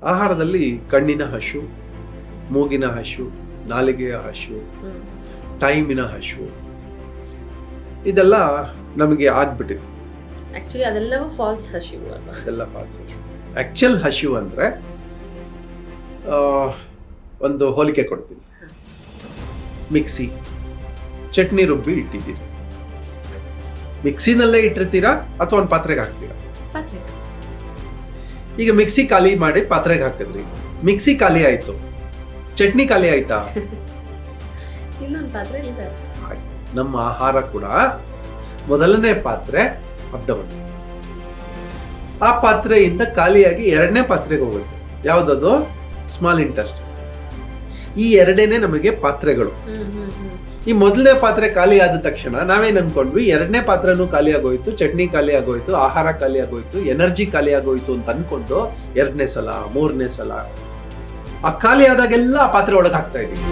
ಆಹಾರದಲ್ಲಿ ಕಣ್ಣಿನ ಹಶು, ಮೂಗಿನ ಹಶು, ನಾಲಿಗೆಯ ಹಶು, ಟೈಮಿನ ಹಶು, ಇದೆಲ್ಲ ನಮಗೆ ಆಗ್ಬಿಟ್ಟಿದೆ. ಆಕ್ಚುಲಿ ಅದೆಲ್ಲವೂ ಫಾಲ್ಸ್ ಹಸಿವು ಅಲ್ವಾ? ಅದೆಲ್ಲ ಫಾಲ್ಸ್ ಹಶು. ಆಕ್ಚುಲ್ ಹಶು ಅಂದ್ರೆ ಒಂದು ಹೋಲಿಕೆ ಕೊಡ್ತೀನಿ. ಮಿಕ್ಸಿ, ಚಟ್ನಿ ರುಬ್ಬಿ ಇಟ್ಟಿದ್ದೀರಿ, ಮಿಕ್ಸಿನಲ್ಲೇ ಇಟ್ಟಿರ್ತೀರಾ ಅಥವಾ ಒಂದು ಪಾತ್ರೆಗೆ ಹಾಕ್ತೀರಾ? ಪಾತ್ರೆ. ಈಗ ಮಿಕ್ಸಿ ಖಾಲಿ ಮಾಡಿ ಪಾತ್ರೆಗೆ ಹಾಕಿದ್ರಿ, ಮಿಕ್ಸಿ ಖಾಲಿ ಆಯ್ತು, ಚಟ್ನಿ ಖಾಲಿ ಆಯ್ತಾ? ಇನ್ನೊಂದು ಪಾತ್ರೆ ಇದೆ. ನಮ್ಮ ಆಹಾರ ಕೂಡ ಮೊದಲನೇ ಪಾತ್ರೆ ಅಬ್ಡಮನ್, ಆ ಪಾತ್ರೆಯಿಂದ ಖಾಲಿಯಾಗಿ ಎರಡನೇ ಪಾತ್ರೆಗೆ ಹೋಗುತ್ತೆ. ಯಾವ್ದದು? Small intestine. ಈ ಎರಡೇನೆ ನಮಗೆ ಪಾತ್ರೆಗಳು. ಈ ಮೊದಲನೇ ಪಾತ್ರೆ ಖಾಲಿ ಆದ ತಕ್ಷಣ ನಾವೇನ್ ಅನ್ಕೊಂಡ್ವಿ, ಎರಡನೇ ಪಾತ್ರೆನೂ ಖಾಲಿ ಆಗೋಯ್ತು, ಚಟ್ನಿ ಖಾಲಿ ಆಗೋಯ್ತು, ಆಹಾರ ಖಾಲಿ ಆಗೋಯ್ತು, ಎನರ್ಜಿ ಖಾಲಿ ಆಗೋಯ್ತು ಅಂತ ಅನ್ಕೊಂಡು ಎರಡನೇ ಸಲ, ಮೂರನೇ ಸಲ ಆ ಖಾಲಿ ಆದಾಗೆಲ್ಲ ಆ ಪಾತ್ರೆ ಒಳಗೆ ಹಾಕ್ತಾ ಇದೀವಿ.